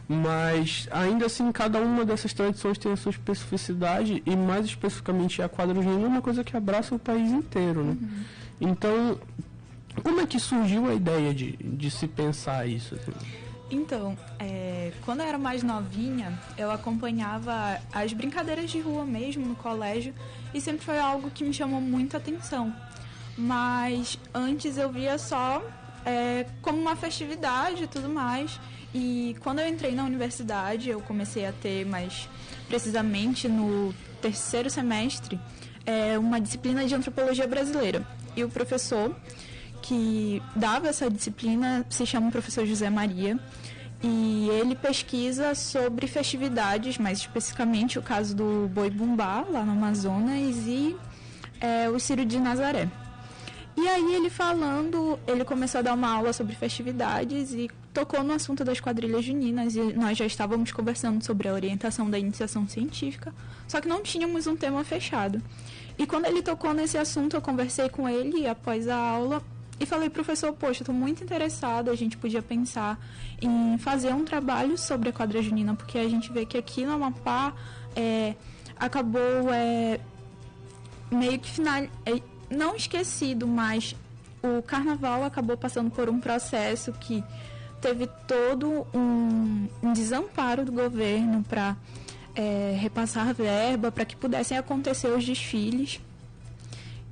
Mas, ainda assim, cada uma dessas tradições tem a sua especificidade, e mais especificamente a quadra junina é uma coisa que abraça o país inteiro, né? Então, como é que surgiu a ideia de se pensar isso? Assim? Então, quando eu era mais novinha, eu acompanhava as brincadeiras de rua mesmo no colégio, e sempre foi algo que me chamou muita atenção. Mas antes eu via só como uma festividade e tudo mais. E quando eu entrei na universidade, eu comecei a ter, mais precisamente no terceiro semestre, uma disciplina de antropologia brasileira. E o professor que dava essa disciplina se chama o professor José Maria, e ele pesquisa sobre festividades, mais especificamente o caso do Boi-Bumbá, lá no Amazonas, e o Círio de Nazaré. E aí ele começou a dar uma aula sobre festividades e tocou no assunto das quadrilhas juninas, e nós já estávamos conversando sobre a orientação da iniciação científica, só que não tínhamos um tema fechado. E quando ele tocou nesse assunto, eu conversei com ele após a aula e falei, professor, poxa, estou muito interessada, a gente podia pensar em fazer um trabalho sobre a quadrilha junina, porque a gente vê que aqui no Amapá acabou meio que não esquecido, mas o carnaval acabou passando por um processo que teve todo um desamparo do governo para repassar verba para que pudessem acontecer os desfiles.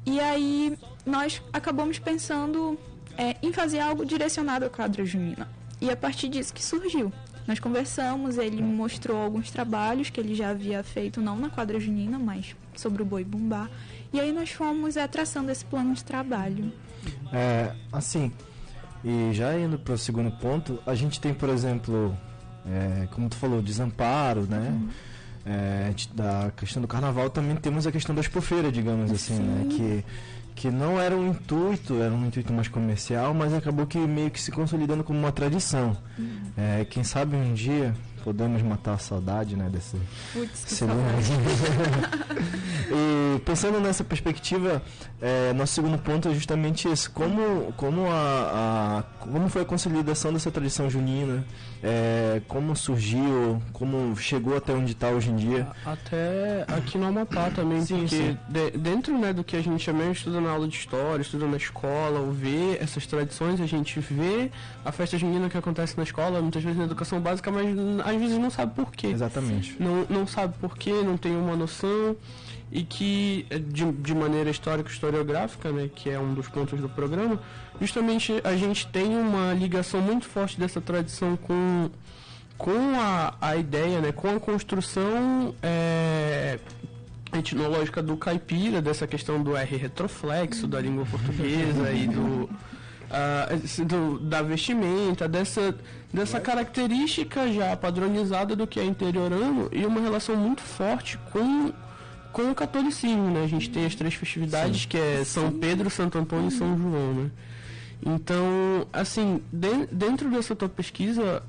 E aí nós acabamos pensando em fazer algo direcionado à quadrilha junina. E a partir disso que surgiu. Nós conversamos, ele me mostrou alguns trabalhos que ele já havia feito, não na quadrilha junina, mas sobre o Boi-Bumbá. E aí nós fomos traçando esse plano de trabalho. Assim, e já indo para o segundo ponto, a gente tem, por exemplo, como tu falou, desamparo, né? Da questão do carnaval, também temos a questão da expofeira, digamos assim, né? Que não era um intuito mais comercial, mas acabou que meio que se consolidando como uma tradição. Quem sabe um dia podemos matar a saudade, né, desse E pensando nessa perspectiva, nosso segundo ponto é justamente esse: como foi a consolidação dessa tradição junina, como surgiu, como chegou até onde está hoje em dia. Até aqui no Amapá também, porque dentro, né, do que a gente mesmo estuda na aula de história, estuda na escola, ou vê essas tradições, a gente vê a festa junina que acontece na escola, muitas vezes na educação básica, mas às vezes não sabe por quê. Exatamente. Não sabe por quê, não tem uma noção, e que de maneira historiográfica, né, que é um dos pontos do programa, justamente a gente tem uma ligação muito forte dessa tradição com a ideia, né, com a construção etnológica do caipira, dessa questão do R retroflexo da língua portuguesa e da vestimenta, dessa característica já padronizada do que é interiorano, e uma relação muito forte com o catolicismo, né? A gente tem as três festividades, que é São Pedro, Santo Antônio e São João, né? Então, assim, dentro dessa tua pesquisa,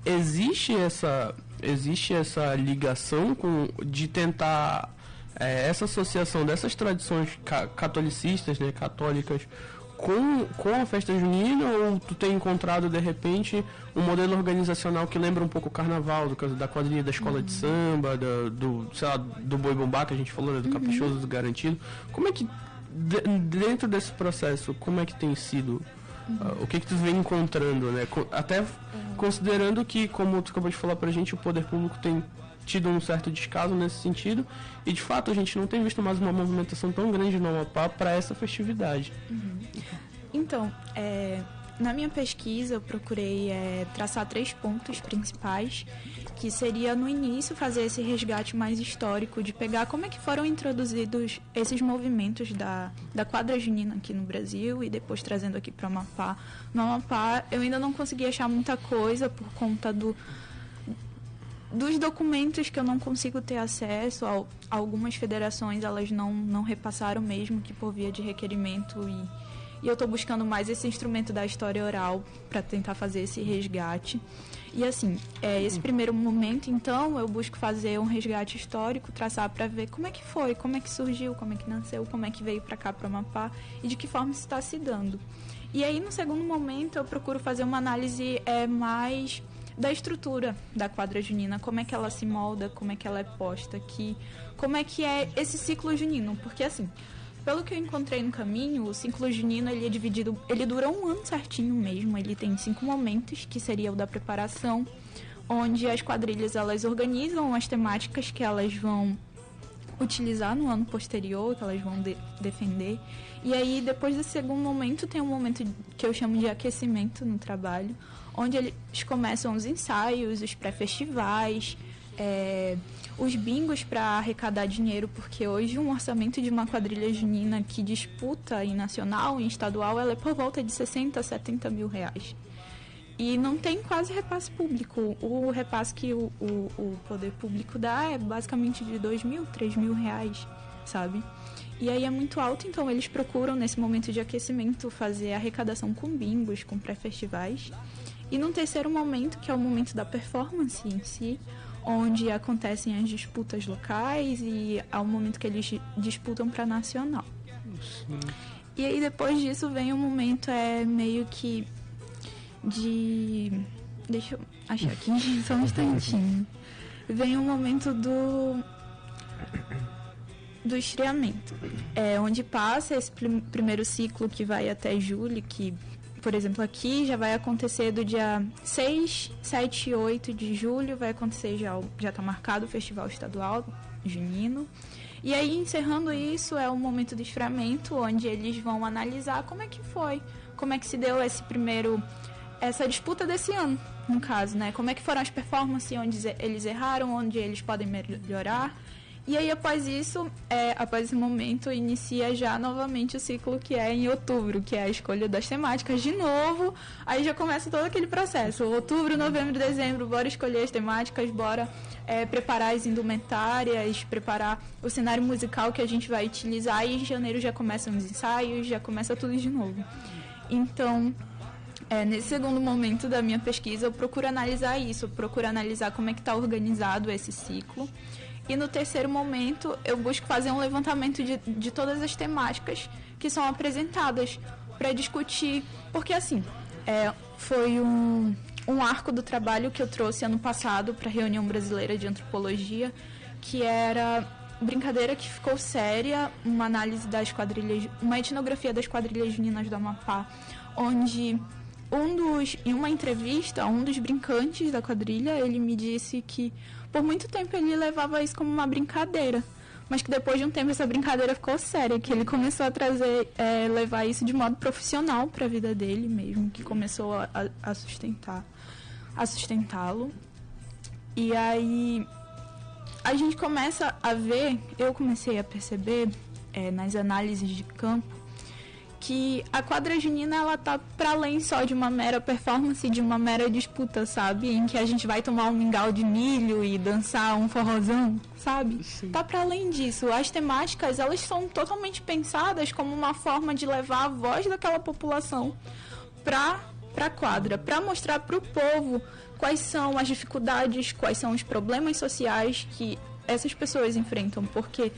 existe essa ligação de tentar essa associação dessas tradições catolicistas, né, católicas, com a festa junina, ou tu tem encontrado de repente um modelo organizacional que lembra um pouco o carnaval, do caso da quadrilha da escola de samba, do Boi-Bumbá que a gente falou, né, do caprichoso, do garantido? Como é que dentro desse processo, como é que tem sido? O que tu vem encontrando, né? Até considerando que, como tu acabou de falar pra gente, o poder público tem tido um certo descaso nesse sentido, e de fato a gente não tem visto mais uma movimentação tão grande no Amapá para essa festividade. Então, na minha pesquisa eu procurei traçar 3 pontos principais, que seria no início fazer esse resgate mais histórico, de pegar como é que foram introduzidos esses movimentos da quadra junina aqui no Brasil, e depois trazendo aqui para o Amapá. No Amapá eu ainda não consegui achar muita coisa por conta dos documentos que eu não consigo ter acesso. Algumas federações elas não repassaram mesmo, que por via de requerimento, e eu estou buscando mais esse instrumento da história oral para tentar fazer esse resgate. E assim, esse primeiro momento, então, eu busco fazer um resgate histórico, traçar para ver como é que foi, como é que surgiu, como é que nasceu, como é que veio para cá, para o Amapá, e de que forma isso está se dando. E aí, no segundo momento, eu procuro fazer uma análise mais da estrutura da quadra junina, como é que ela se molda, como é que ela é posta aqui, como é que é esse ciclo junino, porque assim, pelo que eu encontrei no caminho, o ciclo junino ele é dividido, ele dura um ano certinho mesmo, ele tem 5 momentos, que seria o da preparação, onde as quadrilhas elas organizam as temáticas que elas vão utilizar no ano posterior, que elas vão defender. E aí, depois desse segundo momento, tem um momento que eu chamo de aquecimento no trabalho, onde eles começam os ensaios, os pré-festivais, os bingos para arrecadar dinheiro, porque hoje um orçamento de uma quadrilha junina que disputa em nacional, em estadual, ela é por volta de 60, 70 mil reais. E não tem quase repasse público. O repasse que o poder público dá é basicamente de 2 mil, 3 mil reais, sabe? E aí é muito alto, então eles procuram, nesse momento de aquecimento, fazer arrecadação com bingos, com pré-festivais. E no terceiro momento, que é o momento da performance em si, onde acontecem as disputas locais e é o momento que eles disputam para nacional. Sim. E aí depois disso vem um momento meio que deixa eu achar aqui só um instantinho. Vem o momento do estreamento, onde passa esse primeiro ciclo que vai até julho, que, por exemplo, aqui já vai acontecer do dia 6, 7 e 8 de julho, vai acontecer, já está marcado o Festival Estadual Junino. E aí, encerrando isso, é o momento do estreamento, onde eles vão analisar como é que foi, como é que se deu essa disputa desse ano, no caso, né? Como é que foram as performances, onde eles erraram, onde eles podem melhorar. E aí, após isso, após esse momento, inicia já novamente o ciclo que é em outubro, que é a escolha das temáticas de novo. Aí já começa todo aquele processo. Outubro, novembro, dezembro, bora escolher as temáticas, bora preparar as indumentárias, preparar o cenário musical que a gente vai utilizar. E em janeiro já começam os ensaios, já começa tudo de novo. Então, nesse segundo momento da minha pesquisa, eu procuro analisar isso, eu procuro analisar como é que está organizado esse ciclo. E no terceiro momento, eu busco fazer um levantamento de todas as temáticas que são apresentadas para discutir. Porque, assim, foi um arco do trabalho que eu trouxe ano passado para a Reunião Brasileira de Antropologia, que era Brincadeira que Ficou Séria, uma análise das quadrilhas, uma etnografia das quadrilhas juninas do Amapá, onde em uma entrevista, um dos brincantes da quadrilha, ele me disse que por muito tempo ele levava isso como uma brincadeira, mas que depois de um tempo essa brincadeira ficou séria, que ele começou a levar isso de modo profissional para a vida dele mesmo, que começou a sustentá-lo. E aí a gente começa a ver, eu comecei a perceber nas análises de campo, que a quadra junina, ela tá para além só de uma mera performance, de uma mera disputa, sabe? Em que a gente vai tomar um mingau de milho e dançar um forrozão, sabe? Sim. Tá para além disso. As temáticas, elas são totalmente pensadas como uma forma de levar a voz daquela população pra quadra, para mostrar para o povo quais são as dificuldades, quais são os problemas sociais que essas pessoas enfrentam, porque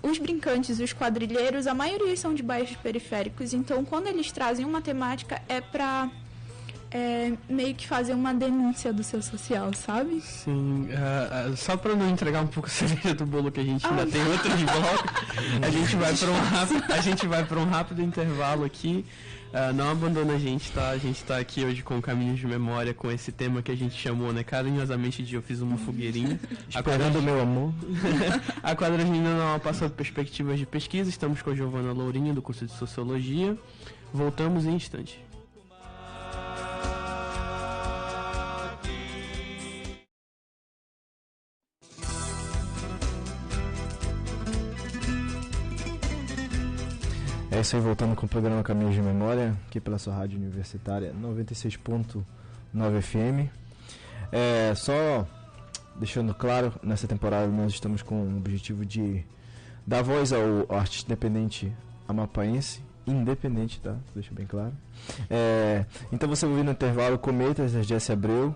os brincantes, os quadrilheiros, a maioria são de bairros periféricos, então quando eles trazem uma temática é pra meio que fazer uma denúncia do seu social, sabe? Sim, só pra não entregar um pouco a cereja do bolo, que a gente ainda tem outro de bloco, a gente vai pra um rápido intervalo aqui. Não abandona a gente, tá? A gente tá aqui hoje com Caminhos de Memória, com esse tema que a gente chamou, né, carinhosamente de Eu Fiz Uma Fogueirinha. Esperando o meu amor. A quadra junina não passou perspectivas de pesquisa. Estamos com a Giovana Lourinho, do curso de Sociologia. Voltamos em instante. É isso aí, voltando com o programa Caminhos de Memória, aqui pela sua rádio universitária 96.9 FM. Só deixando claro, nessa temporada nós estamos com o objetivo de dar voz ao artista independente amapaense, independente, tá? Deixa bem claro. Então você ouviu no intervalo Cometas, da Jesse Abreu.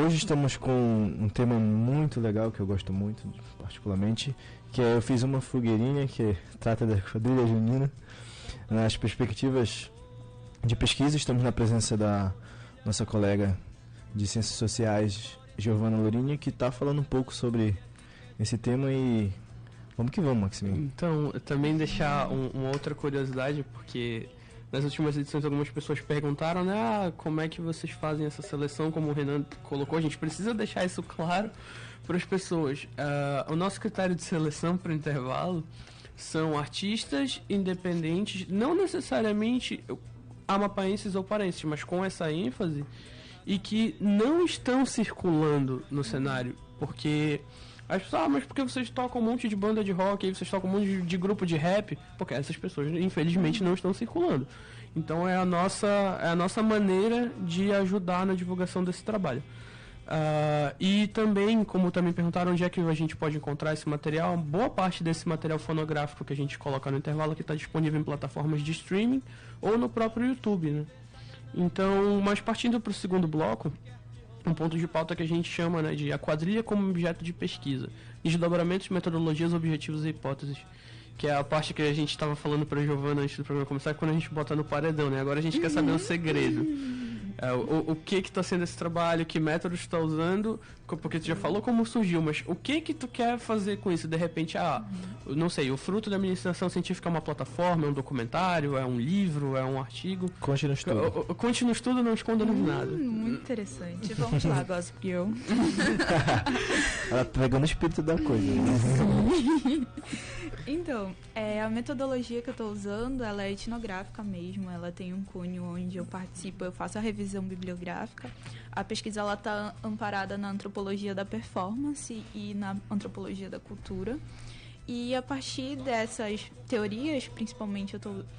Hoje estamos com um tema muito legal, que eu gosto muito, particularmente, que Eu Fiz Uma Fogueirinha, que trata da quadrilha junina. Nas perspectivas de pesquisa, estamos na presença da nossa colega de Ciências Sociais, Giovana Lourinho, que está falando um pouco sobre esse tema e vamos que vamos, Maximinho. Então, também deixar uma outra curiosidade, porque nas últimas edições algumas pessoas perguntaram, né, como é que vocês fazem essa seleção, como o Renan colocou, a gente precisa deixar isso claro para as pessoas. O nosso critério de seleção para o intervalo são artistas independentes, não necessariamente amapaenses ou paraenses, mas com essa ênfase, e que não estão circulando no cenário, porque as pessoas, mas por que vocês tocam um monte de banda de rock, aí vocês tocam um monte de grupo de rap? Porque essas pessoas, infelizmente, não estão circulando. Então é a nossa maneira de ajudar na divulgação desse trabalho. E também, como também perguntaram onde é que a gente pode encontrar esse material, boa parte desse material fonográfico que a gente coloca no intervalo aqui está disponível em plataformas de streaming ou no próprio YouTube, né? Então, mas partindo para o segundo bloco, um ponto de pauta que a gente chama, né, de a quadrilha como objeto de pesquisa, desdobramentos, metodologias, objetivos e hipóteses, que é a parte que a gente estava falando para a Giovana antes do programa começar, quando a gente bota no paredão, né? Agora a gente quer saber o segredo. O que está sendo esse trabalho, que método está usando, porque tu já falou como surgiu, mas o que tu quer fazer com isso? De repente, não sei, o fruto da minha iniciação científica é uma plataforma, é um documentário, é um livro, é um artigo. Conte no estudo. Conte no estudo, não esconda-nos nada. Muito interessante. Vamos lá, Gossip Girl. Ela pegou no espírito da coisa. Né? Então, a metodologia que eu estou usando, ela é etnográfica mesmo. Ela tem um cunho onde eu participo, eu faço a revisão bibliográfica. A pesquisa está amparada na antropologia da performance e na antropologia da cultura. E a partir dessas teorias, principalmente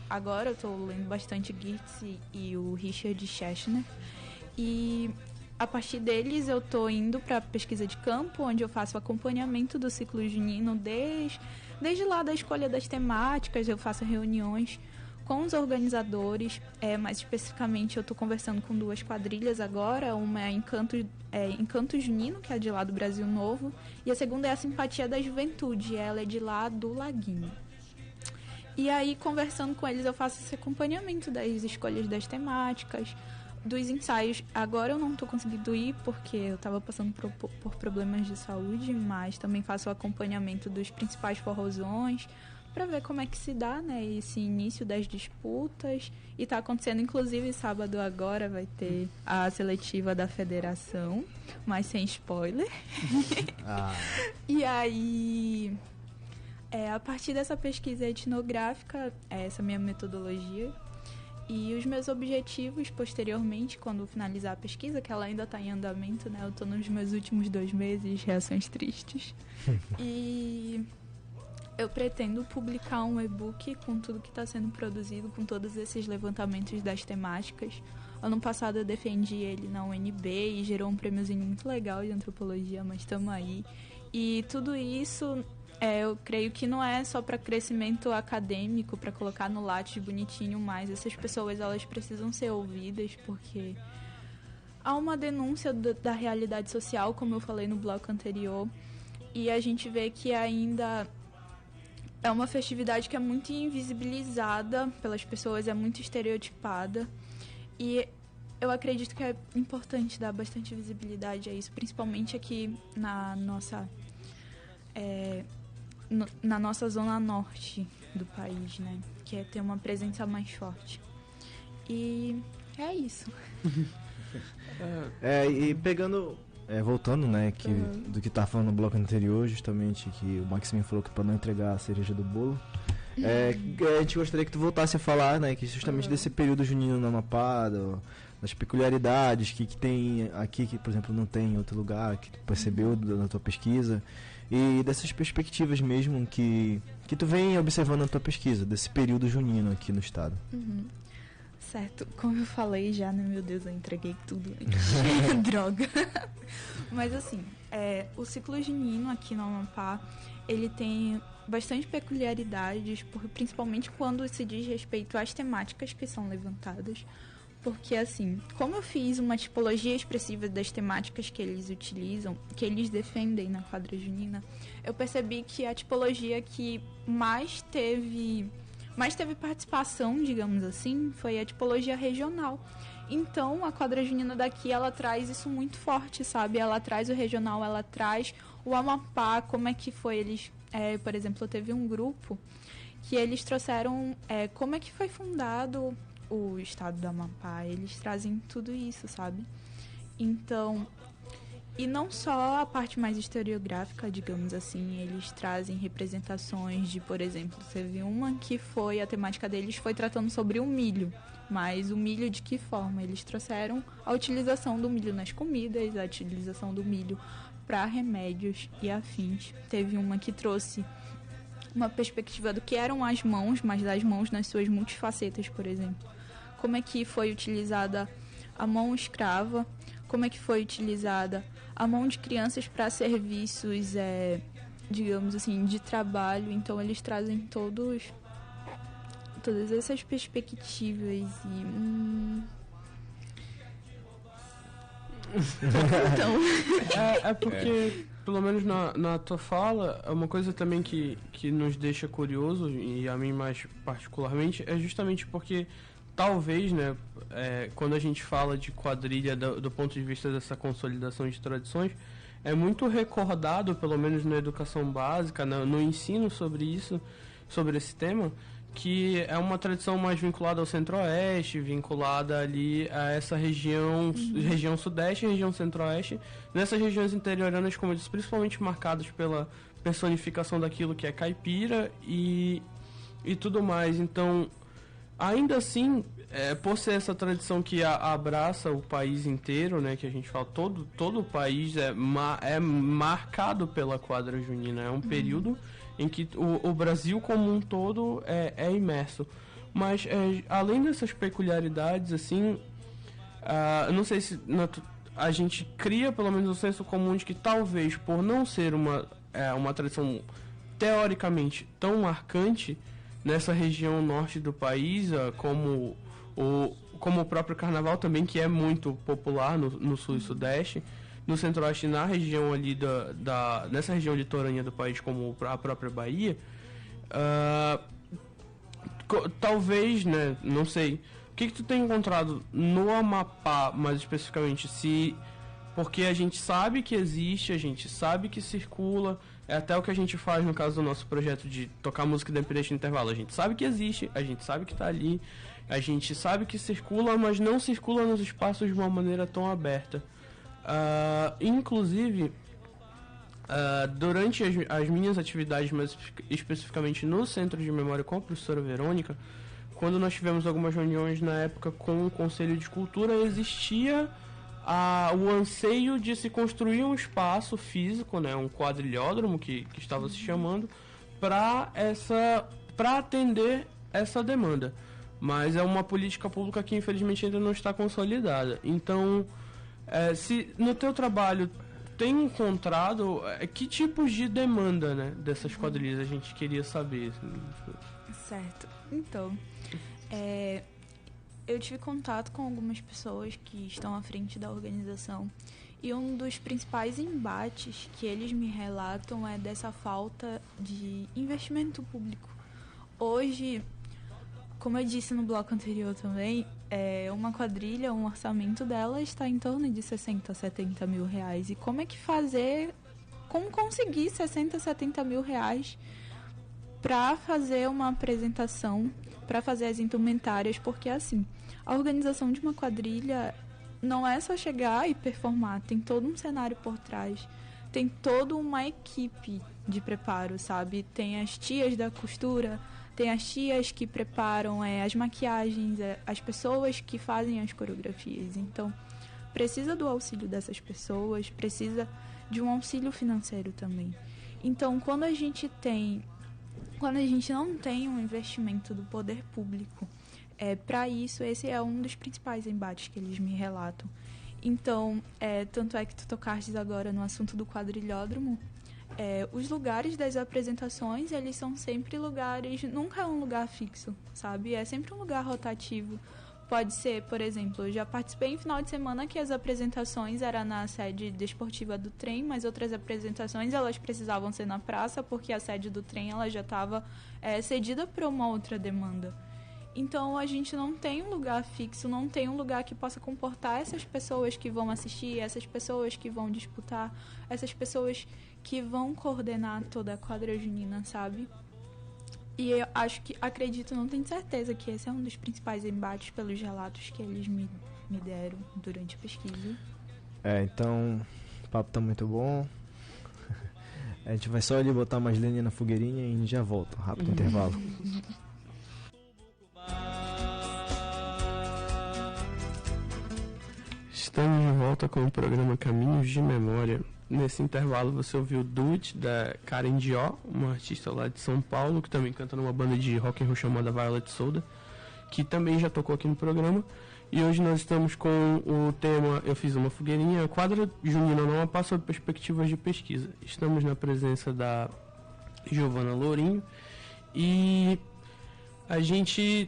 agora eu estou lendo bastante Geertz e o Richard Schechner. E a partir deles eu estou indo para a pesquisa de campo, onde eu faço o acompanhamento do ciclo junino desde lá da escolha das temáticas. Eu faço reuniões com os organizadores, mais especificamente eu estou conversando com 2 quadrilhas agora, uma é Encanto Junino, que é de lá do Brasil Novo, e a segunda é a Simpatia da Juventude, ela é de lá do Laguinho. E aí, conversando com eles, eu faço esse acompanhamento das escolhas das temáticas, dos ensaios. Agora eu não estou conseguindo ir porque eu estava passando por problemas de saúde, mas também faço o acompanhamento dos principais forrozões para ver como é que se dá, né, esse início das disputas. E está acontecendo, inclusive, sábado agora vai ter a seletiva da federação, mas sem spoiler. E aí, a partir dessa pesquisa etnográfica, essa minha metodologia, e os meus objetivos posteriormente, quando finalizar a pesquisa, que ela ainda está em andamento, né? Eu estou nos meus últimos 2 meses, reações tristes. E eu pretendo publicar um e-book com tudo que está sendo produzido, com todos esses levantamentos das temáticas. Ano passado eu defendi ele na UNB e gerou um prêmiozinho muito legal de antropologia, mas estamos aí. E tudo isso, eu creio que não é só para crescimento acadêmico, para colocar no lápis bonitinho, mas essas pessoas elas precisam ser ouvidas, porque há uma denúncia da realidade social, como eu falei no bloco anterior, e a gente vê que ainda é uma festividade que é muito invisibilizada pelas pessoas, é muito estereotipada, e eu acredito que é importante dar bastante visibilidade a isso, principalmente aqui na nossa zona norte do país, né? Que é ter uma presença mais forte. E é isso. E pegando, voltando, né, do que tá falando no bloco anterior, justamente, que o Maximinho falou que para não entregar a cereja do bolo, a gente gostaria que tu voltasse a falar, né, que justamente desse período junino no Amapá, das peculiaridades que tem aqui, que, por exemplo, não tem em outro lugar, que tu percebeu na tua pesquisa, e dessas perspectivas mesmo que tu vem observando na tua pesquisa, desse período junino aqui no estado. Certo, como eu falei já, né, meu Deus, eu entreguei tudo. Droga. Mas assim, o ciclo junino aqui no Amapá, ele tem bastante peculiaridades, principalmente quando se diz respeito às temáticas que são levantadas. Porque, assim, como eu fiz uma tipologia expressiva das temáticas que eles utilizam, que eles defendem na quadra junina, eu percebi que a tipologia que mais teve participação, digamos assim, foi a tipologia regional. Então, a quadra junina daqui, ela traz isso muito forte, sabe? Ela traz o regional, ela traz o Amapá, como é que foi eles... por exemplo, teve um grupo que eles trouxeram como é que foi fundado o estado do Amapá. Eles trazem tudo isso, sabe? Então, e não só a parte mais historiográfica, digamos assim, eles trazem representações de, por exemplo, teve uma que foi, a temática deles foi tratando sobre o milho. Mas o milho de que forma? Eles trouxeram a utilização do milho nas comidas, a utilização do milho para remédios e afins. Teve uma que trouxe uma perspectiva do que eram as mãos, mas das mãos nas suas multifacetas, por exemplo. Como é que foi utilizada a mão escrava, como é que foi utilizada a mão de crianças para serviços, digamos assim, de trabalho. Então, eles trazem todas essas perspectivas e... Então... porque, pelo menos na tua fala, uma coisa também que nos deixa curioso, e a mim mais particularmente, é justamente porque talvez, né, quando a gente fala de quadrilha do ponto de vista dessa consolidação de tradições, é muito recordado, pelo menos na educação básica, no ensino sobre isso, sobre esse tema, que é uma tradição mais vinculada ao centro-oeste, vinculada ali a essa região sudeste e região centro-oeste, nessas regiões interioranas, como eu disse, principalmente marcadas pela personificação daquilo que é caipira e tudo mais. Então, ainda assim, por ser essa tradição que abraça o país inteiro, né, que a gente fala, todo o país é marcado pela quadra junina, é um período em que o Brasil como um todo é imerso. Mas, além dessas peculiaridades, assim, eu não sei se a gente cria pelo menos um senso comum de que talvez, por não ser uma tradição teoricamente tão marcante nessa região norte do país, como o próprio carnaval também, que é muito popular no sul e sudeste, no centro-oeste, na região ali nessa região litorânea do país, como a própria Bahia, talvez, né, não sei, o que tu tem encontrado no Amapá, mais especificamente, porque a gente sabe que existe, a gente sabe que circula, é até o que a gente faz no caso do nosso projeto de tocar música independente no intervalo, a gente sabe que existe, a gente sabe que tá ali, a gente sabe que circula, mas não circula nos espaços de uma maneira tão aberta. Inclusive, durante as minhas atividades, mas especificamente no Centro de Memória com a professora Verônica, quando nós tivemos algumas reuniões na época com o Conselho de Cultura, existia o anseio de se construir um espaço físico, né, um quadrilhódromo que estava se chamando, para atender essa demanda. Mas é uma política pública que infelizmente ainda não está consolidada. Então, se no teu trabalho tem encontrado que tipos de demanda, né, dessas quadrilhas, a gente queria saber. Certo. Então, eu tive contato com algumas pessoas que estão à frente da organização e um dos principais embates que eles me relatam é dessa falta de investimento público. Hoje, como eu disse no bloco anterior também, uma quadrilha, um orçamento dela está em torno de 60, 70 mil reais. E como conseguir 60, 70 mil reais para fazer uma apresentação, para fazer as indumentárias? Porque, assim, a organização de uma quadrilha não é só chegar e performar, tem todo um cenário por trás, tem toda uma equipe de preparo, sabe? Tem as tias da costura, tem as tias que preparam as maquiagens, as pessoas que fazem as coreografias. Então, precisa do auxílio dessas pessoas, precisa de um auxílio financeiro também. Então, quando a gente não tem um investimento do poder público, para isso, esse é um dos principais embates que eles me relatam. Então, tanto é que tu tocaste agora no assunto do quadrilhódromo, os lugares das apresentações, eles são sempre lugares, nunca é um lugar fixo, sabe? É sempre um lugar rotativo. Pode ser, por exemplo, eu já participei em final de semana que as apresentações eram na sede desportiva do trem, mas outras apresentações elas precisavam ser na praça porque a sede do trem ela já estava cedida para uma outra demanda. Então a gente não tem um lugar fixo, não tem um lugar que possa comportar essas pessoas que vão assistir, essas pessoas que vão disputar, essas pessoas que vão coordenar toda a quadra junina, sabe? E eu acredito, não tenho certeza, que esse é um dos principais embates pelos relatos que eles me deram durante a pesquisa. Então, o papo tá muito bom. A gente vai só ali botar mais lenha na fogueirinha e a gente já volta. Rápido intervalo. Estamos de volta com o programa Caminhos de Memória. Nesse intervalo você ouviu Duet, da Karen Dió, uma artista lá de São Paulo, que também canta numa banda de rock and roll chamada Violet Soda, que também já tocou aqui no programa. E hoje nós estamos com o tema Eu Fiz Uma Fogueirinha, a quadra junina não passa sob perspectivas de pesquisa. Estamos na presença da Giovana Lourinho e a gente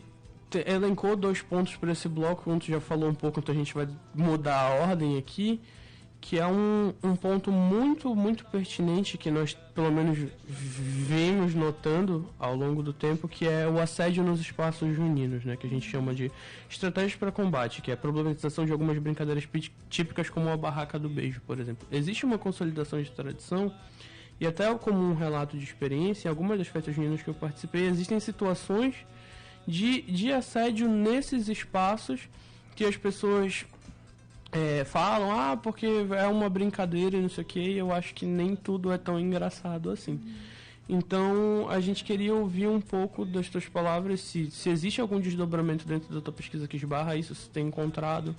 elencou 2 pontos para esse bloco, um tu já falou um pouco, então a gente vai mudar a ordem aqui, que é um ponto muito, muito pertinente que nós, pelo menos, vemos notando ao longo do tempo, que é o assédio nos espaços juninos, né, que a gente chama de estratégias para combate, que é a problematização de algumas brincadeiras típicas como a barraca do beijo, por exemplo. Existe uma consolidação de tradição e até como um relato de experiência, em algumas das festas juninas que eu participei, existem situações de assédio nesses espaços que as pessoas falam, porque é uma brincadeira e não sei o que, e eu acho que nem tudo é tão engraçado assim. Então, a gente queria ouvir um pouco das tuas palavras, se existe algum desdobramento dentro da tua pesquisa que esbarra isso, se tem encontrado,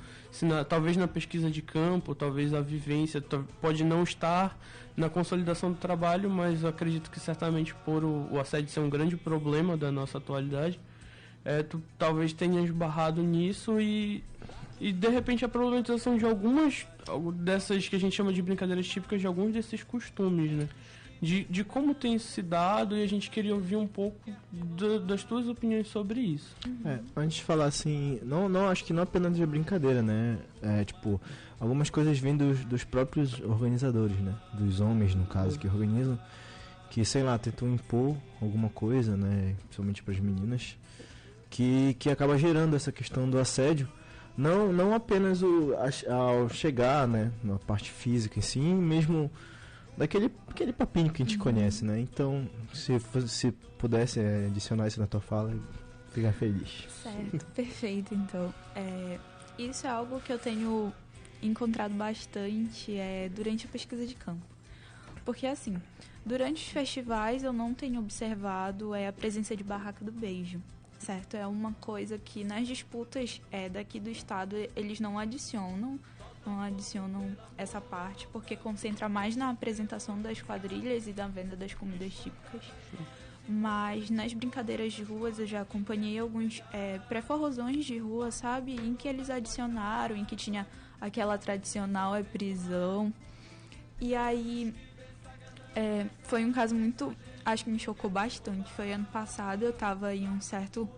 talvez na pesquisa de campo, talvez a vivência pode não estar na consolidação do trabalho, mas eu acredito que certamente por o assédio ser um grande problema da nossa atualidade, tu talvez tenha esbarrado nisso e de repente a problematização de algumas dessas que a gente chama de brincadeiras típicas, de alguns desses costumes, né? De como tem se dado, e a gente queria ouvir um pouco das tuas opiniões sobre isso. Antes de falar assim, não acho que não apenas de brincadeira, né? Algumas coisas vêm dos próprios organizadores, né? Dos homens, no caso, que organizam, que, sei lá, tentam impor alguma coisa, né? Principalmente para as meninas, que acaba gerando essa questão do assédio. Não apenas ao chegar, né, na parte física em si, mesmo aquele papinho que a gente conhece, né? Então, se pudesse adicionar isso na tua fala, eu ficar feliz. Certo, perfeito. Então, isso é algo que eu tenho encontrado bastante durante a pesquisa de campo. Porque, assim, durante os festivais eu não tenho observado a presença de barraca do beijo. Certo, é uma coisa que nas disputas daqui do estado eles não adicionam essa parte, porque concentra mais na apresentação das quadrilhas e da venda das comidas típicas. Mas nas brincadeiras de ruas eu já acompanhei alguns pré-forrozões de rua, sabe, em que eles adicionaram, em que tinha aquela tradicional prisão. E aí foi um caso muito, acho que me chocou bastante. Foi ano passado, eu estava em um certo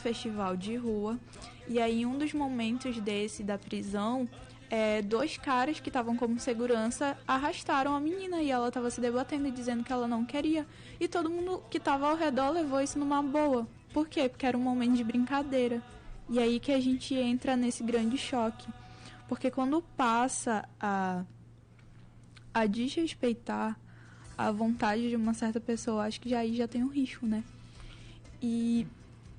festival de rua, e aí em um dos momentos da prisão, 2 caras que estavam como segurança arrastaram a menina, e ela estava se debatendo e dizendo que ela não queria, e todo mundo que estava ao redor levou isso numa boa. Por quê? Porque era um momento de brincadeira. E aí que a gente entra nesse grande choque, porque quando passa a desrespeitar a vontade de uma certa pessoa, acho que aí já tem um risco, né? E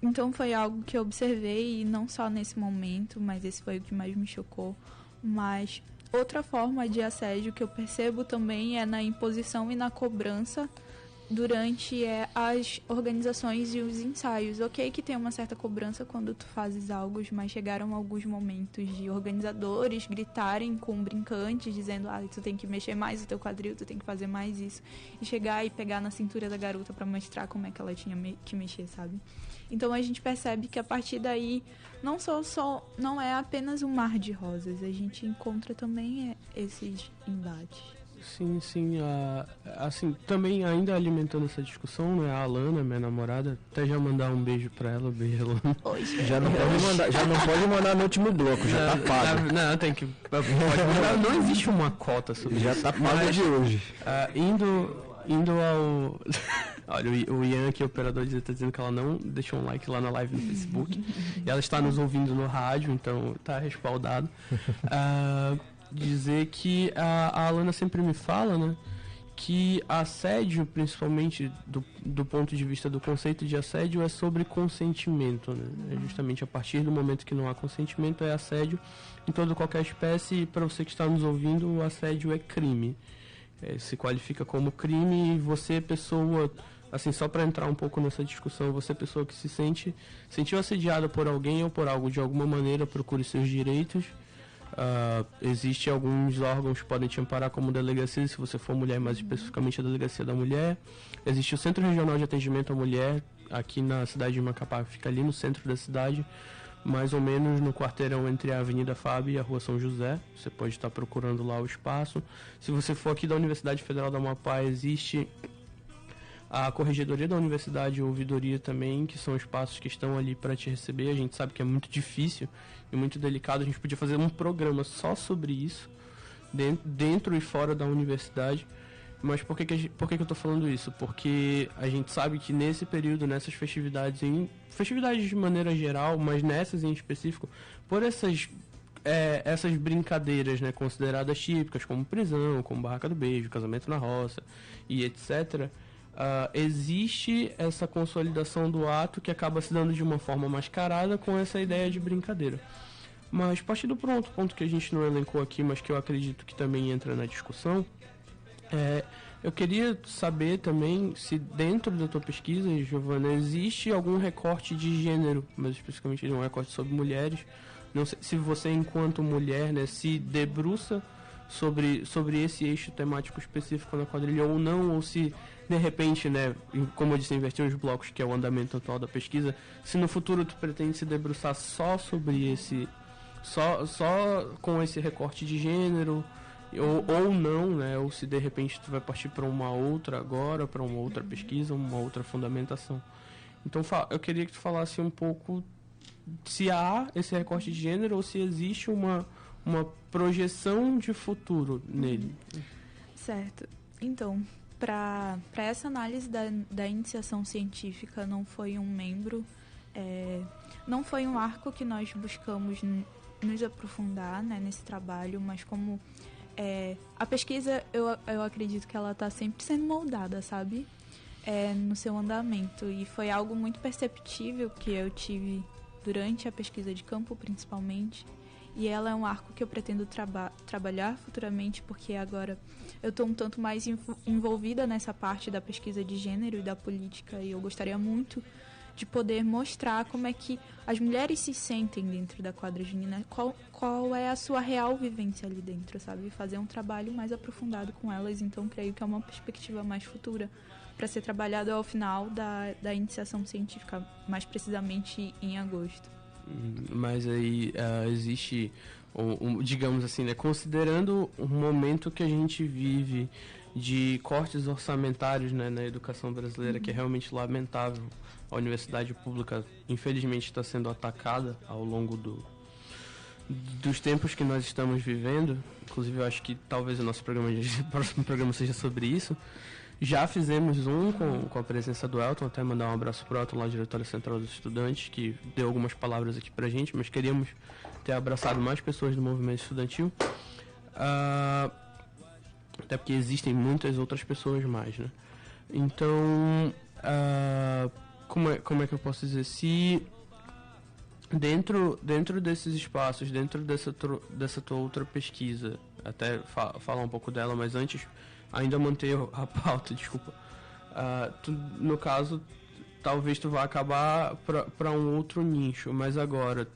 então foi algo que eu observei, e não só nesse momento, mas esse foi o que mais me chocou. Mas outra forma de assédio que eu percebo também é na imposição e na cobrança durante as organizações e os ensaios. Ok que tem uma certa cobrança quando tu fazes algo, mas chegaram alguns momentos de organizadores gritarem com brincantes, dizendo, tu tem que mexer mais o teu quadril, tu tem que fazer mais isso. E chegar e pegar na cintura da garota pra mostrar como é que ela tinha que mexer, sabe? Então a gente percebe que a partir daí não é apenas um mar de rosas, a gente encontra também esses embates. Sim, assim, também ainda alimentando essa discussão, né, a Alana, minha namorada, até já mandar um beijo pra ela, beijo, Alana. Já não pode mandar no último bloco, já tá pago. Não, tem que, não existe uma cota sobre já isso. Já tá pago de hoje. Indo ao... Olha, o Ian aqui, o operador, está dizendo que ela não deixou um like lá na live no Facebook. E ela está nos ouvindo no rádio, então está respaldado. Dizer que a Alana sempre me fala, né? Que assédio, principalmente do ponto de vista do conceito de assédio, é sobre consentimento, né? É justamente a partir do momento que não há consentimento, é assédio em toda qualquer espécie. E para você que está nos ouvindo, o assédio é crime. Se qualifica como crime, e você, pessoa, assim, só para entrar um pouco nessa discussão, você, pessoa que sentiu assediada por alguém ou por algo de alguma maneira, procure seus direitos. Existem alguns órgãos que podem te amparar, como delegacia, se você for mulher, mais especificamente a delegacia da mulher. Existe o Centro Regional de Atendimento à Mulher, aqui na cidade de Macapá, fica ali no centro da cidade, mais ou menos no quarteirão entre a Avenida Fábio e a Rua São José. Você pode estar procurando lá o espaço. Se você for aqui da Universidade Federal do Amapá, existe a Corregedoria da Universidade e a Ouvidoria também, que são espaços que estão ali para te receber. A gente sabe que é muito difícil e muito delicado. A gente podia fazer um programa só sobre isso, dentro e fora da universidade. Mas por que eu estou falando isso? Porque a gente sabe que nesse período, nessas festividades de maneira geral, mas nessas em específico, por essas brincadeiras, né, consideradas típicas, como prisão, como barraca do beijo, casamento na roça e etc., existe essa consolidação do ato que acaba se dando de uma forma mascarada com essa ideia de brincadeira. Mas partindo para um outro ponto que a gente não elencou aqui, mas que eu acredito que também entra na discussão, eu queria saber também se dentro da tua pesquisa, Giovana, existe algum recorte de gênero, mas especificamente um recorte sobre mulheres. Não sei se você, enquanto mulher, né, se debruça sobre esse eixo temático específico na quadrilha ou não, ou se de repente, né, como eu disse, inverter os blocos, que é o andamento atual da pesquisa, se no futuro tu pretende se debruçar só sobre só com esse recorte de gênero, ou não, né, ou se de repente tu vai partir para uma outra agora, para uma outra pesquisa, uma outra fundamentação. Então eu queria que tu falasse um pouco se há esse recorte de gênero ou se existe uma projeção de futuro nele. Certo. Então, para essa análise da iniciação científica, não foi um membro, não foi um arco que nós buscamos nos aprofundar, né, nesse trabalho, mas como a pesquisa, eu acredito que ela está sempre sendo moldada, sabe? No seu andamento. E foi algo muito perceptível que eu tive durante a pesquisa de campo, principalmente. E ela é um arco que eu pretendo trabalhar futuramente, porque agora eu estou um tanto mais envolvida nessa parte da pesquisa de gênero e da política, e eu gostaria muito de poder mostrar como é que as mulheres se sentem dentro da quadra junina, qual é a sua real vivência ali dentro, sabe? Fazer um trabalho mais aprofundado com elas, então creio que é uma perspectiva mais futura para ser trabalhado ao final da iniciação científica, mais precisamente em agosto. Mas aí existe, digamos assim, né, considerando o momento que a gente vive de cortes orçamentários, né, na educação brasileira, que é realmente lamentável. A universidade pública, infelizmente, está sendo atacada ao longo dos tempos que nós estamos vivendo. Inclusive, eu acho que talvez o próximo programa seja sobre isso. Já fizemos um com a presença do Elton, até mandar um abraço pro Elton lá, diretório central dos estudantes, que deu algumas palavras aqui pra gente, mas queríamos ter abraçado mais pessoas do movimento estudantil. Até porque existem muitas outras pessoas mais, né? Então, como é que eu posso dizer? Se dentro desses espaços, dentro dessa tua outra pesquisa, até falar um pouco dela, mas antes ainda manter a pauta, desculpa. No caso, talvez tu vá acabar para um outro nicho, mas agora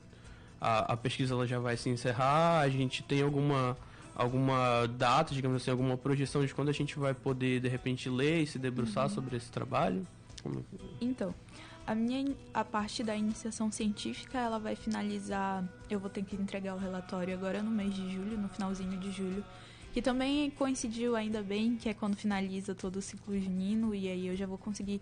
a pesquisa ela já vai se encerrar, a gente tem alguma data, digamos assim, alguma projeção de quando a gente vai poder, de repente, ler e se debruçar sobre esse trabalho? Então, a parte da iniciação científica, ela vai finalizar, eu vou ter que entregar o relatório agora no mês de julho, no finalzinho de julho, que também coincidiu ainda bem, que é quando finaliza todo o ciclo junino, e aí eu já vou conseguir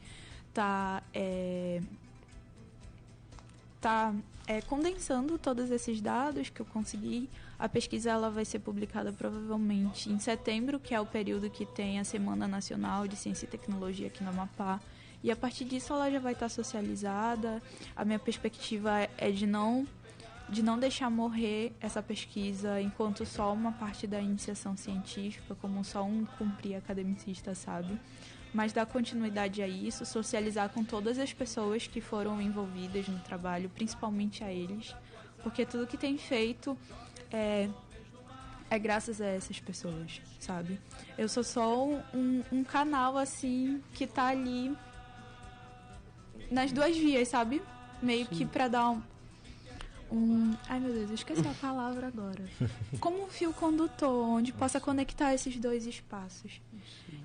condensando todos esses dados que eu consegui. A pesquisa ela vai ser publicada provavelmente em setembro, que é o período que tem a Semana Nacional de Ciência e Tecnologia aqui no Amapá. E a partir disso ela já vai estar socializada. A minha perspectiva é de não deixar morrer essa pesquisa enquanto só uma parte da iniciação científica, como só um cumprir academicista, sabe? Mas dar continuidade a isso, socializar com todas as pessoas que foram envolvidas no trabalho, principalmente a eles, porque tudo que tem feito é graças a essas pessoas, sabe? Eu sou só um canal, assim, que tá ali nas duas vias, sabe? Meio que pra dar ai, meu Deus, eu esqueci a palavra agora. Como um fio condutor, onde possa conectar esses dois espaços.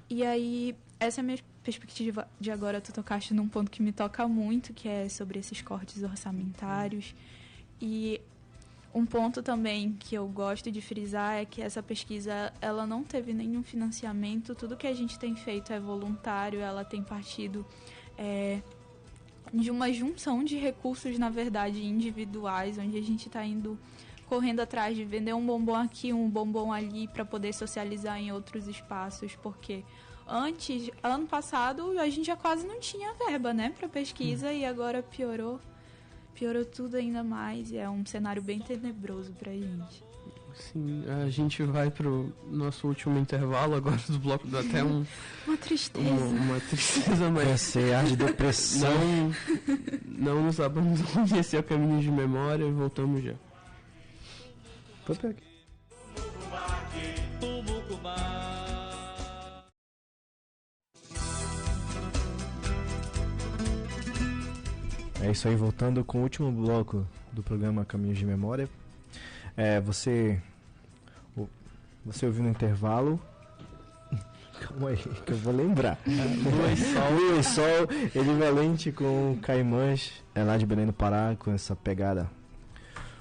E aí, essa é a minha perspectiva de agora. Tu tocaste num ponto que me toca muito, que é sobre esses cortes orçamentários. E um ponto também que eu gosto de frisar é que essa pesquisa, ela não teve nenhum financiamento. Tudo que a gente tem feito é voluntário, ela tem partido de uma junção de recursos, na verdade, individuais, onde a gente está indo correndo atrás de vender um bombom aqui, um bombom ali, para poder socializar em outros espaços, porque ano passado, a gente já quase não tinha verba, né, para pesquisa, e agora piorou tudo ainda mais, e é um cenário bem tenebroso pra gente. Sim, a gente vai pro nosso último intervalo agora do bloco, dá até uma tristeza. Uma tristeza, mas... Esse ar de depressão. Não nos abandone, esse é o Caminho de Memória, e voltamos já. Pode pegar. É isso aí, voltando com o último bloco do programa Caminhos de Memória. Você ouviu no intervalo. Calma aí, que eu vou lembrar. Lua e Sol, Elivalente com Caimãs, lá de Belém do Pará, com essa pegada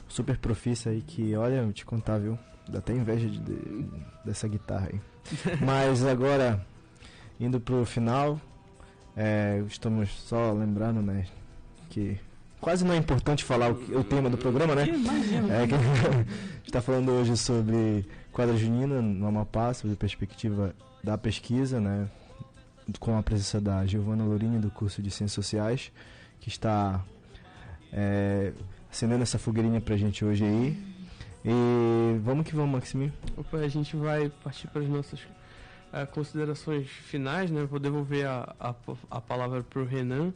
super profissa aí que, olha, eu te contar, viu? Dá até inveja dessa guitarra aí. Mas agora, indo pro final, estamos só lembrando, né, que quase não é importante falar o tema do programa, né? Que a gente está falando hoje sobre quadra junina no Amapá, sobre a perspectiva da pesquisa, né? Com a presença da Giovana Lourinho, do curso de Ciências Sociais, que está acendendo essa fogueirinha pra gente hoje aí. E vamos que vamos, Maximinho. Opa, a gente vai partir para as nossas considerações finais, né? Vou devolver a palavra pro Renan.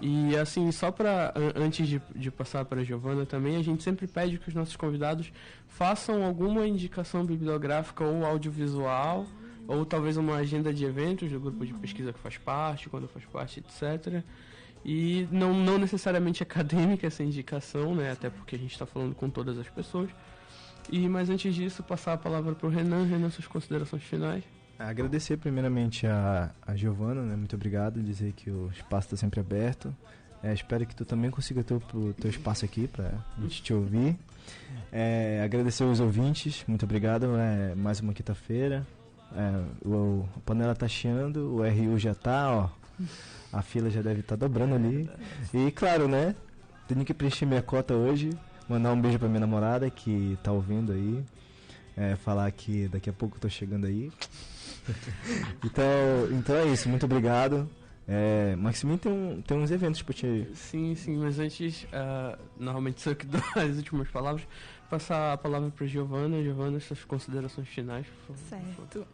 E assim, só para antes de passar para a Giovana também, a gente sempre pede que os nossos convidados façam alguma indicação bibliográfica ou audiovisual, ou talvez uma agenda de eventos do grupo de pesquisa que faz parte, quando faz parte, etc. E não necessariamente acadêmica essa indicação, né? Até porque a gente está falando com todas as pessoas. Mas antes disso, passar a palavra para o Renan. Renan, suas considerações finais. Agradecer primeiramente a Giovana, né? Muito obrigado, dizer que o espaço está sempre aberto. Espero que tu também consiga ter o teu espaço aqui para a gente te ouvir. Agradecer aos ouvintes, muito obrigado. Mais uma quinta-feira. A panela tá chiando, o RU já tá, ó. A fila já deve estar dobrando ali. E claro, né? Tenho que preencher minha cota hoje. Mandar um beijo pra minha namorada que tá ouvindo aí. Falar que daqui a pouco eu tô chegando aí. Então é isso, muito obrigado. Maximinho tem uns eventos pra te... Sim, mas antes, normalmente sou eu que dou as últimas palavras. Passar a palavra para Giovana. Giovana, suas considerações finais, por favor. Certo.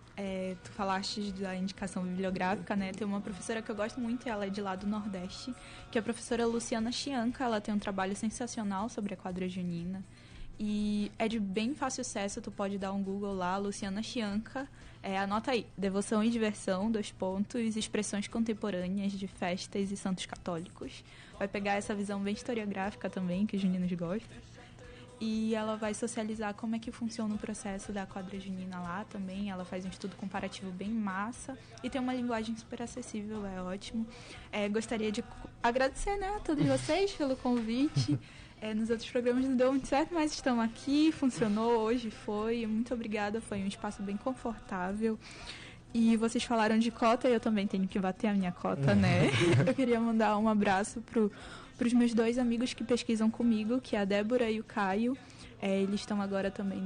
Tu falaste da indicação bibliográfica, né? Tem uma professora que eu gosto muito, ela é de lá do Nordeste, que é a professora Luciana Chianca. Ela tem um trabalho sensacional sobre a quadra junina. E é de bem fácil acesso, tu pode dar um Google lá, Luciana Chianca. Anota aí, Devoção e Diversão, expressões contemporâneas de festas e santos católicos. Vai pegar essa visão bem historiográfica também, que os juninos gostam. E ela vai socializar como é que funciona o processo da quadra junina lá também. Ela faz um estudo comparativo bem massa e tem uma linguagem super acessível, é ótimo. Gostaria de agradecer, né, a todos vocês pelo convite. Nos outros programas não deu muito certo, mas estamos aqui, funcionou, hoje foi. Muito obrigada, foi um espaço bem confortável. E vocês falaram de cota, e eu também tenho que bater a minha cota, né? Eu queria mandar um abraço para os meus dois amigos que pesquisam comigo, que é a Débora e o Caio. Eles estão agora também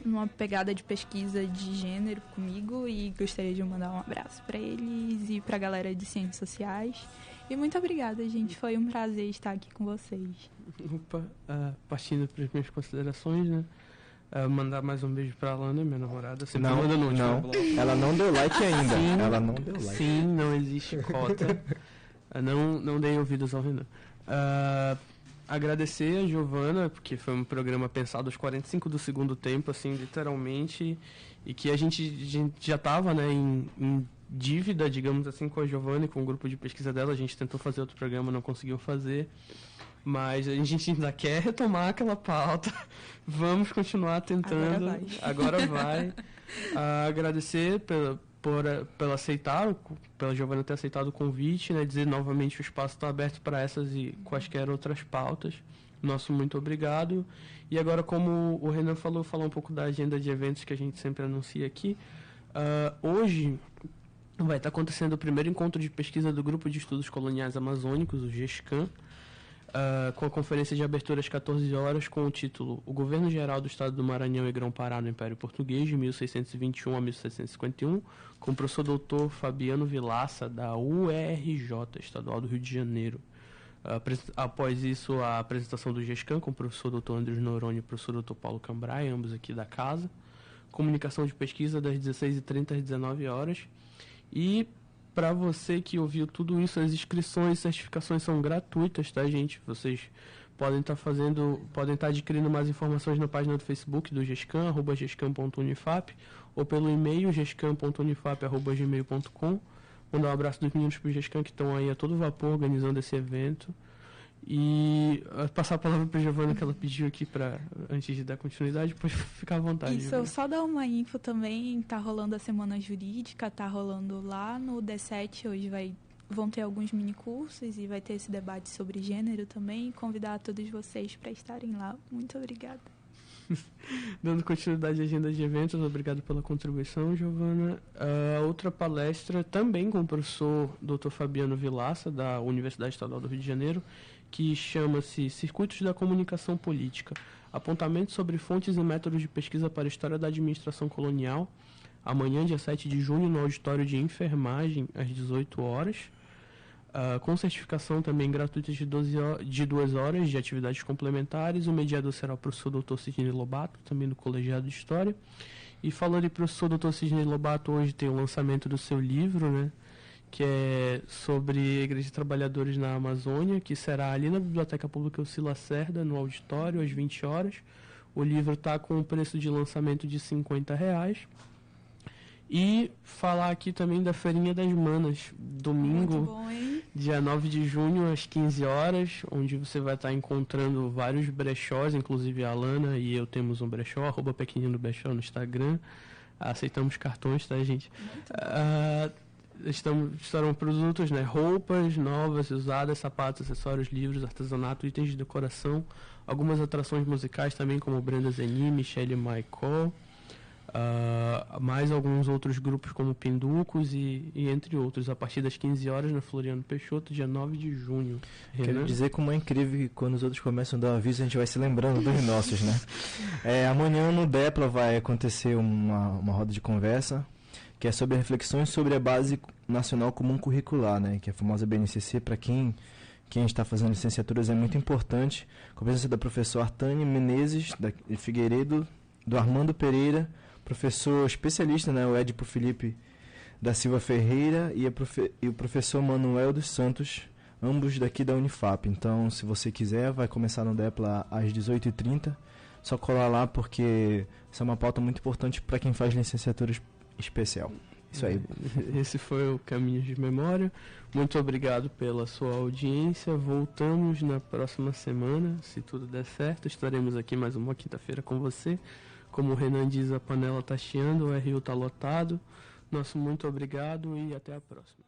numa pegada de pesquisa de gênero comigo e gostaria de mandar um abraço para eles e para a galera de Ciências Sociais. E muito obrigada, gente. Foi um prazer estar aqui com vocês. Opa, partindo para as minhas considerações, né? Mandar mais um beijo pra Alana, minha namorada. Sempre manda no não. Ela não deu like ainda. Sim, ela não deu like. Sim, não existe cota. Não dei ouvidos ao Renan. Agradecer a Giovana, porque foi um programa pensado aos 45 do segundo tempo, assim, literalmente, e que a gente já estava, né, em dívida, digamos assim, com a Giovana e com o grupo de pesquisa dela. A gente tentou fazer outro programa, não conseguiu fazer, mas a gente ainda quer retomar aquela pauta. Vamos continuar tentando. Agora vai. Agradecer pela Giovana ter aceitado o convite, né? Dizer novamente que o espaço está aberto para essas e quaisquer outras pautas. Nosso muito obrigado. E agora, como o Renan falou, falar um pouco da agenda de eventos que a gente sempre anuncia aqui. Hoje vai estar acontecendo o primeiro encontro de pesquisa do Grupo de Estudos Coloniais Amazônicos, o GESCAM, com a conferência de abertura às 14 horas, com o título O Governo Geral do Estado do Maranhão e Grão-Pará no Império Português, de 1621 a 1651, com o professor doutor Fabiano Vilaça, da UERJ, Estadual do Rio de Janeiro. Após isso, a apresentação do GESCAM, com o professor doutor Andres Noronha e o professor doutor Paulo Cambrai, ambos aqui da casa. Comunicação de pesquisa das 16h30 às 19 horas. E para você que ouviu tudo isso, as inscrições e certificações são gratuitas, tá, gente? Vocês podem estar adquirindo mais informações na página do Facebook do GESCAM, @gescam.unifap, ou pelo e-mail gescam.unifap@gmail.com. Mandar um abraço dos meninos pro GESCAM que estão aí a todo vapor organizando esse evento. E passar a palavra para a Giovana, que ela pediu aqui antes de dar continuidade, depois ficar à vontade. Isso, eu só dar uma info também, tá rolando a semana jurídica, tá rolando lá no D7, hoje vão ter alguns mini cursos e vai ter esse debate sobre gênero também, convidar todos vocês para estarem lá. Muito obrigada. Dando continuidade à agenda de eventos, obrigado pela contribuição, Giovana. Outra palestra também com o professor Dr. Fabiano Vilaça, da Universidade Estadual do Rio de Janeiro, que chama-se Circuitos da Comunicação Política, apontamentos sobre fontes e métodos de pesquisa para a história da administração colonial, amanhã, dia 7 de junho, no auditório de enfermagem, às 18 horas, com certificação também gratuita de 2 horas de atividades complementares. O mediador será o professor Dr. Sidney Lobato, também do Colegiado de História. E falando em professor Dr. Sidney Lobato, hoje tem o lançamento do seu livro, né, que é sobre a Igreja de Trabalhadores na Amazônia, que será ali na Biblioteca Pública Eucílio Lacerda, no auditório, às 20 horas. O livro está com o preço de lançamento de R$50. E falar aqui também da Feirinha das Manas, domingo, bom, dia 9 de junho, às 15 horas, onde você vai estar encontrando vários brechós, inclusive a Alana e eu temos um brechó, @pequenino brechó no Instagram. Aceitamos cartões, tá, gente? Estarão produtos, né, roupas novas, usadas, sapatos, acessórios, livros, artesanato, itens de decoração, algumas atrações musicais também, como Brenda Zeni, Michelle Maicol, mais alguns outros grupos como Pinducos e entre outros, a partir das 15 horas na Floriano Peixoto, dia 9 de junho. Quero dizer como é incrível que quando os outros começam a dar aviso, a gente vai se lembrando dos nossos, né? Amanhã no DEPLA vai acontecer uma roda de conversa, que é sobre reflexões sobre a Base Nacional Comum Curricular, né? Que é a famosa BNCC. Para quem está fazendo licenciaturas é muito importante, com a presença da professora Artane Menezes, da Figueiredo, do Armando Pereira, professor especialista, né, o Edipo Felipe da Silva Ferreira e o professor Manuel dos Santos, ambos daqui da Unifap. Então, se você quiser, vai começar no DEPLA às 18h30, só colar lá, porque essa é uma pauta muito importante para quem faz licenciatura especial. Isso aí. Esse foi o Caminhos de Memória. Muito obrigado pela sua audiência. Voltamos na próxima semana, se tudo der certo. Estaremos aqui mais uma quinta-feira com você. Como o Renan diz, a panela tá chiando, o RU tá lotado. Nosso muito obrigado e até a próxima.